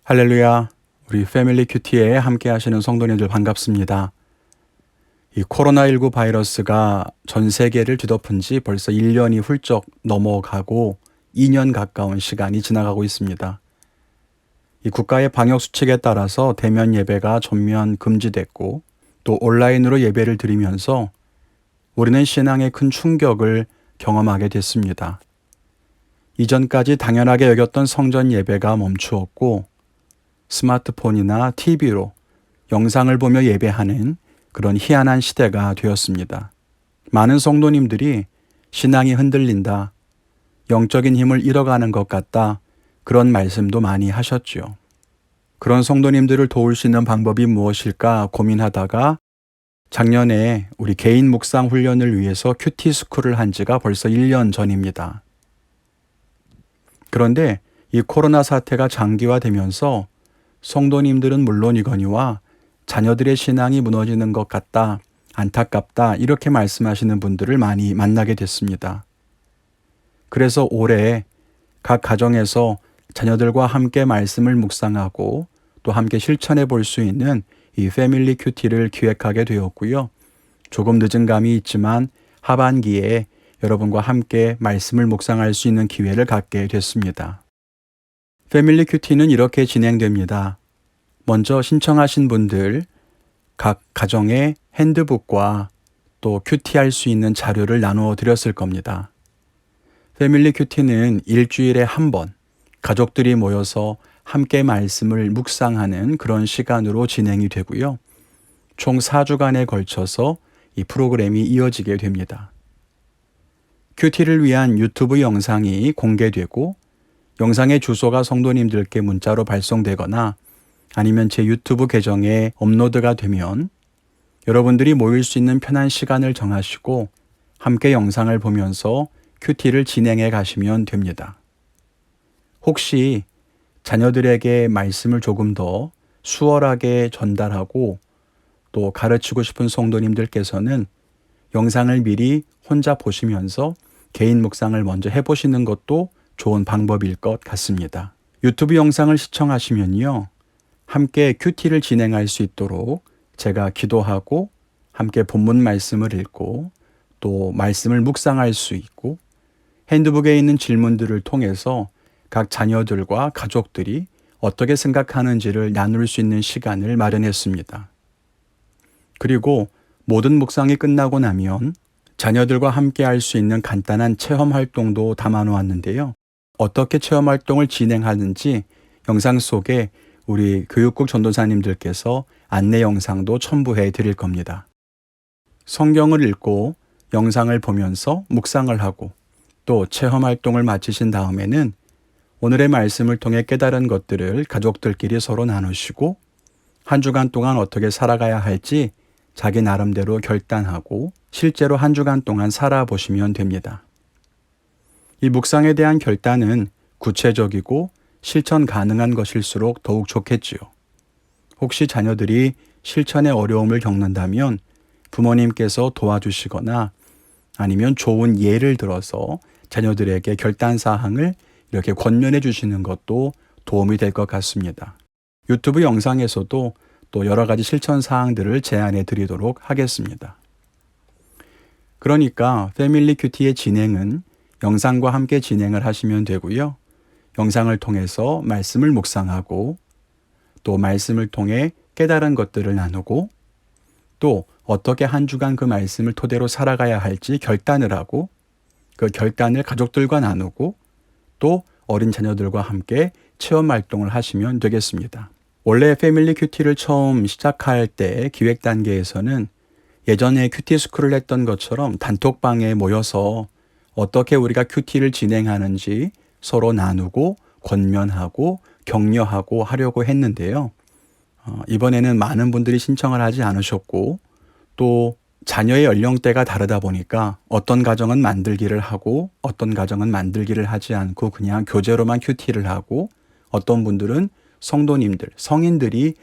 할렐루야, 우리 패밀리 큐티에 함께 하시는 성도님들 반갑습니다. 이 코로나19 바이러스가 전 세계를 뒤덮은 지 벌써 1년이 훌쩍 넘어가고 2년 가까운 시간이 지나가고 있습니다. 이 국가의 방역 수칙에 따라서 대면 예배가 전면 금지됐고 또 온라인으로 예배를 드리면서 우리는 신앙에 큰 충격을 경험하게 됐습니다. 이전까지 당연하게 여겼던 성전 예배가 멈추었고 스마트폰이나 TV로 영상을 보며 예배하는 그런 희한한 시대가 되었습니다. 많은 성도님들이 신앙이 흔들린다, 영적인 힘을 잃어가는 것 같다, 그런 말씀도 많이 하셨죠. 그런 성도님들을 도울 수 있는 방법이 무엇일까 고민하다가 작년에 우리 개인 묵상 훈련을 위해서 큐티 스쿨을 한 지가 벌써 1년 전입니다. 그런데 이 코로나 사태가 장기화되면서 성도님들은 물론이거니와 자녀들의 신앙이 무너지는 것 같다, 안타깝다 이렇게 말씀하시는 분들을 많이 만나게 됐습니다. 그래서 올해 각 가정에서 자녀들과 함께 말씀을 묵상하고 또 함께 실천해 볼 수 있는 이 패밀리 큐티를 기획하게 되었고요. 조금 늦은 감이 있지만 하반기에 여러분과 함께 말씀을 묵상할 수 있는 기회를 갖게 됐습니다. 패밀리 큐티는 이렇게 진행됩니다. 먼저 신청하신 분들 각 가정에 핸드북과 또 큐티할 수 있는 자료를 나누어 드렸을 겁니다. 패밀리 큐티는 일주일에 한 번 가족들이 모여서 함께 말씀을 묵상하는 그런 시간으로 진행이 되고요. 총 4주간에 걸쳐서 이 프로그램이 이어지게 됩니다. 큐티를 위한 유튜브 영상이 공개되고 영상의 주소가 성도님들께 문자로 발송되거나 아니면 제 유튜브 계정에 업로드가 되면 여러분들이 모일 수 있는 편한 시간을 정하시고 함께 영상을 보면서 큐티를 진행해 가시면 됩니다. 혹시 자녀들에게 말씀을 조금 더 수월하게 전달하고 또 가르치고 싶은 성도님들께서는 영상을 미리 혼자 보시면서 개인 묵상을 먼저 해보시는 것도 좋은 방법일 것 같습니다. 유튜브 영상을 시청하시면요, 함께 큐티를 진행할 수 있도록 제가 기도하고 함께 본문 말씀을 읽고 또 말씀을 묵상할 수 있고 핸드북에 있는 질문들을 통해서 각 자녀들과 가족들이 어떻게 생각하는지를 나눌 수 있는 시간을 마련했습니다. 그리고 모든 묵상이 끝나고 나면 자녀들과 함께 할 수 있는 간단한 체험 활동도 담아 놓았는데요. 어떻게 체험 활동을 진행하는지 영상 속에 우리 교육국 전도사님들께서 안내 영상도 첨부해 드릴 겁니다. 성경을 읽고 영상을 보면서 묵상을 하고 또 체험 활동을 마치신 다음에는 오늘의 말씀을 통해 깨달은 것들을 가족들끼리 서로 나누시고 한 주간 동안 어떻게 살아가야 할지 자기 나름대로 결단하고 실제로 한 주간 동안 살아보시면 됩니다. 이 묵상에 대한 결단은 구체적이고 실천 가능한 것일수록 더욱 좋겠지요. 혹시 자녀들이 실천에 어려움을 겪는다면 부모님께서 도와주시거나 아니면 좋은 예를 들어서 자녀들에게 결단사항을 이렇게 권면해 주시는 것도 도움이 될 것 같습니다. 유튜브 영상에서도 또 여러 가지 실천 사항들을 제안해 드리도록 하겠습니다. 그러니까 패밀리 큐티의 진행은 영상과 함께 진행을 하시면 되고요. 영상을 통해서 말씀을 묵상하고 또 말씀을 통해 깨달은 것들을 나누고 또 어떻게 한 주간 그 말씀을 토대로 살아가야 할지 결단을 하고 그 결단을 가족들과 나누고 또 어린 자녀들과 함께 체험 활동을 하시면 되겠습니다. 원래 패밀리 큐티를 처음 시작할 때 기획 단계에서는 예전에 큐티 스쿨을 했던 것처럼 단톡방에 모여서 어떻게 우리가 큐티를 진행하는지 서로 나누고 권면하고 격려하고 하려고 했는데요. 이번에는 많은 분들이 신청을 하지 않으셨고 또 자녀의 연령대가 다르다 보니까 어떤 가정은 만들기를 하고 어떤 가정은 만들기를 하지 않고 그냥 교재로만 큐티를 하고 어떤 분들은 성도님들, 성인들이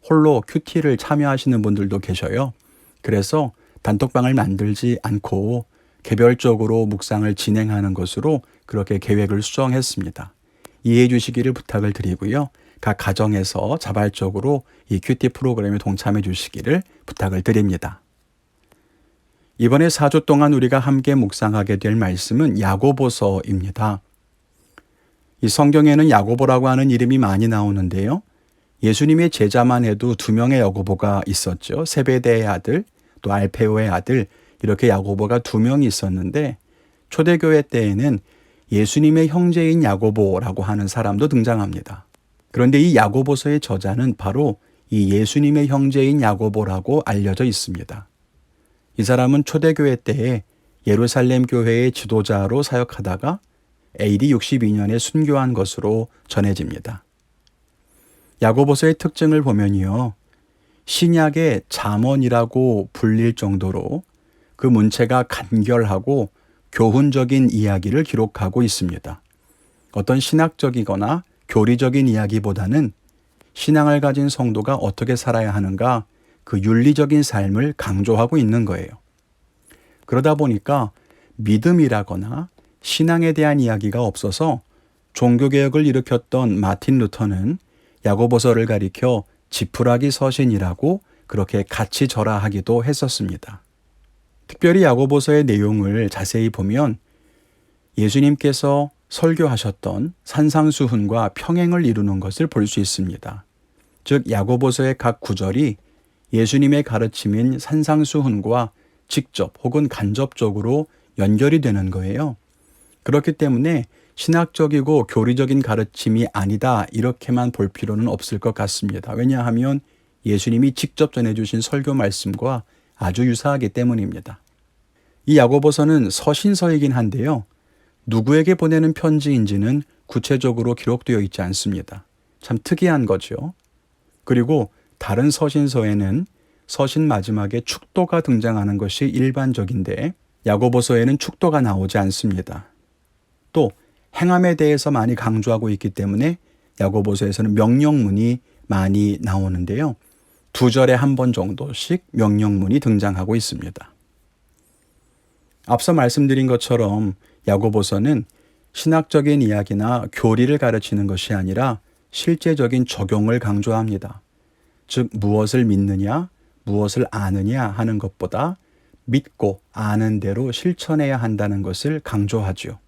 홀로 큐티를 참여하시는 분들도 계셔요. 그래서 단톡방을 만들지 않고 개별적으로 묵상을 진행하는 것으로 그렇게 계획을 수정했습니다. 이해해 주시기를 부탁을 드리고요. 각 가정에서 자발적으로 이 큐티 프로그램에 동참해 주시기를 부탁을 드립니다. 이번에 4주 동안 우리가 함께 묵상하게 될 말씀은 야고보서입니다. 이 성경에는 야고보라고 하는 이름이 많이 나오는데요. 예수님의 제자만 해도 2명의 야고보가 있었죠. 세베대의 아들, 또 알페오의 아들, 이렇게 야고보가 2명이 있었는데 초대교회 때에는 예수님의 형제인 야고보라고 하는 사람도 등장합니다. 그런데 이 야고보서의 저자는 바로 이 예수님의 형제인 야고보라고 알려져 있습니다. 이 사람은 초대교회 때에 예루살렘 교회의 지도자로 사역하다가 AD 62년에 순교한 것으로 전해집니다. 야고보서의 특징을 보면요. 신약의 잠언이라고 불릴 정도로 그 문체가 간결하고 교훈적인 이야기를 기록하고 있습니다. 어떤 신학적이거나 교리적인 이야기보다는 신앙을 가진 성도가 어떻게 살아야 하는가 그 윤리적인 삶을 강조하고 있는 거예요. 그러다 보니까 믿음이라거나 신앙에 대한 이야기가 없어서 종교개혁을 일으켰던 마틴 루터는 야고보서를 가리켜 지푸라기 서신이라고 그렇게 같이 절하하기도 했었습니다. 특별히 야고보서의 내용을 자세히 보면 예수님께서 설교하셨던 산상수훈과 평행을 이루는 것을 볼 수 있습니다. 즉 야고보서의 각 구절이 예수님의 가르침인 산상수훈과 직접 혹은 간접적으로 연결이 되는 거예요. 그렇기 때문에 신학적이고 교리적인 가르침이 아니다 이렇게만 볼 필요는 없을 것 같습니다. 왜냐하면 예수님이 직접 전해주신 설교 말씀과 아주 유사하기 때문입니다. 이 야고보서는 서신서이긴 한데요. 누구에게 보내는 편지인지는 구체적으로 기록되어 있지 않습니다. 참 특이한 거죠. 그리고 다른 서신서에는 서신 마지막에 축도가 등장하는 것이 일반적인데 야고보서에는 축도가 나오지 않습니다. 또 행함에 대해서 많이 강조하고 있기 때문에 야고보서에서는 명령문이 많이 나오는데요. 2절에 1번 정도씩 명령문이 등장하고 있습니다. 앞서 말씀드린 것처럼 야고보서는 신학적인 이야기나 교리를 가르치는 것이 아니라 실제적인 적용을 강조합니다. 즉 무엇을 믿느냐, 무엇을 아느냐 하는 것보다 믿고 아는 대로 실천해야 한다는 것을 강조하죠.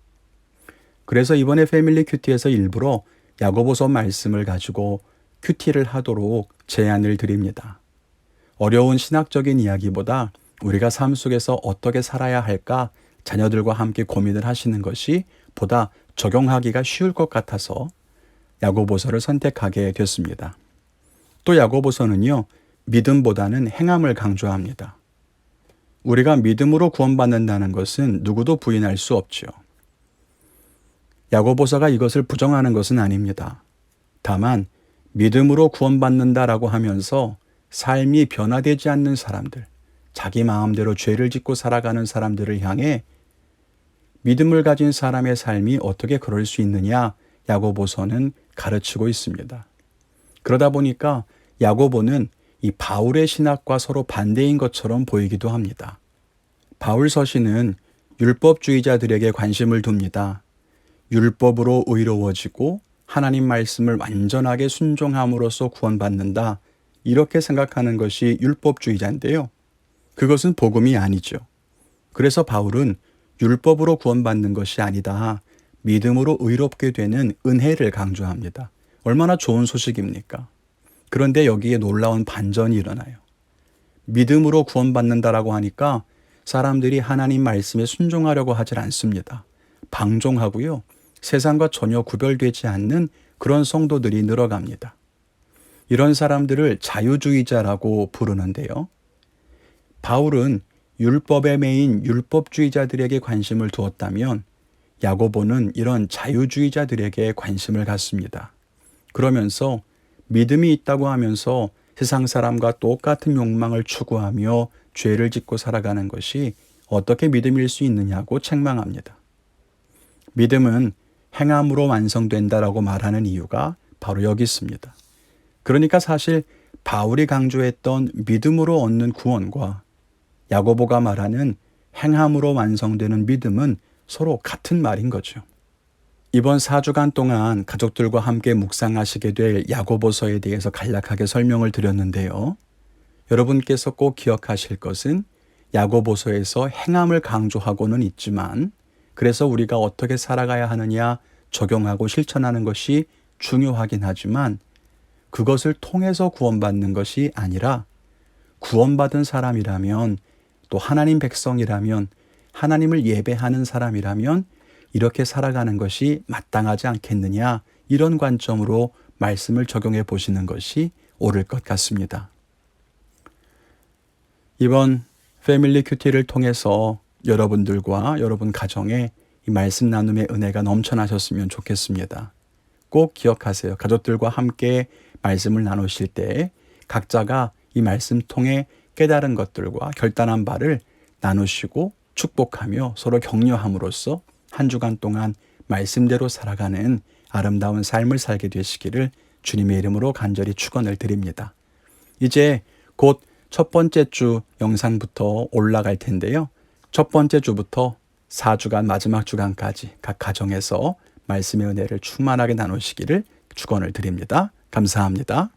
그래서 이번에 패밀리 큐티에서 일부러 야고보서 말씀을 가지고 큐티를 하도록 제안을 드립니다. 어려운 신학적인 이야기보다 우리가 삶 속에서 어떻게 살아야 할까 자녀들과 함께 고민을 하시는 것이 보다 적용하기가 쉬울 것 같아서 야고보서를 선택하게 됐습니다. 또 야고보서는요, 믿음보다는 행함을 강조합니다. 우리가 믿음으로 구원받는다는 것은 누구도 부인할 수 없죠. 야고보서가 이것을 부정하는 것은 아닙니다. 다만 믿음으로 구원받는다라고 하면서 삶이 변화되지 않는 사람들, 자기 마음대로 죄를 짓고 살아가는 사람들을 향해 믿음을 가진 사람의 삶이 어떻게 그럴 수 있느냐 야고보서는 가르치고 있습니다. 그러다 보니까 야고보는 이 바울의 신학과 서로 반대인 것처럼 보이기도 합니다. 바울 서신은 율법주의자들에게 관심을 둡니다. 율법으로 의로워지고 하나님 말씀을 완전하게 순종함으로써 구원받는다. 이렇게 생각하는 것이 율법주의자인데요. 그것은 복음이 아니죠. 그래서 바울은 율법으로 구원받는 것이 아니다. 믿음으로 의롭게 되는 은혜를 강조합니다. 얼마나 좋은 소식입니까? 그런데 여기에 놀라운 반전이 일어나요. 믿음으로 구원받는다라고 하니까 사람들이 하나님 말씀에 순종하려고 하질 않습니다. 방종하고요. 세상과 전혀 구별되지 않는 그런 성도들이 늘어갑니다. 이런 사람들을 자유주의자라고 부르는데요. 바울은 율법에 매인 율법주의자들에게 관심을 두었다면 야고보는 이런 자유주의자들에게 관심을 갖습니다. 그러면서 믿음이 있다고 하면서 세상 사람과 똑같은 욕망을 추구하며 죄를 짓고 살아가는 것이 어떻게 믿음일 수 있느냐고 책망합니다. 믿음은 행함으로 완성된다라고 말하는 이유가 바로 여기 있습니다. 그러니까 사실 바울이 강조했던 믿음으로 얻는 구원과 야고보가 말하는 행함으로 완성되는 믿음은 서로 같은 말인 거죠. 이번 4주간 동안 가족들과 함께 묵상하시게 될 야고보서에 대해서 간략하게 설명을 드렸는데요. 여러분께서 꼭 기억하실 것은 야고보서에서 행함을 강조하고는 있지만 그래서 우리가 어떻게 살아가야 하느냐 적용하고 실천하는 것이 중요하긴 하지만 그것을 통해서 구원받는 것이 아니라 구원받은 사람이라면 또 하나님 백성이라면 하나님을 예배하는 사람이라면 이렇게 살아가는 것이 마땅하지 않겠느냐 이런 관점으로 말씀을 적용해 보시는 것이 옳을 것 같습니다. 이번 패밀리 큐티를 통해서 여러분들과 여러분 가정에 이 말씀 나눔의 은혜가 넘쳐나셨으면 좋겠습니다. 꼭 기억하세요. 가족들과 함께 말씀을 나누실 때 각자가 이 말씀 통해 깨달은 것들과 결단한 바를 나누시고 축복하며 서로 격려함으로써 한 주간 동안 말씀대로 살아가는 아름다운 삶을 살게 되시기를 주님의 이름으로 간절히 축원을 드립니다. 이제 곧 첫 번째 주 영상부터 올라갈 텐데요. 첫 번째 주부터 4주간 마지막 주간까지 각 가정에서 말씀의 은혜를 충만하게 나누시기를 축원을 드립니다. 감사합니다.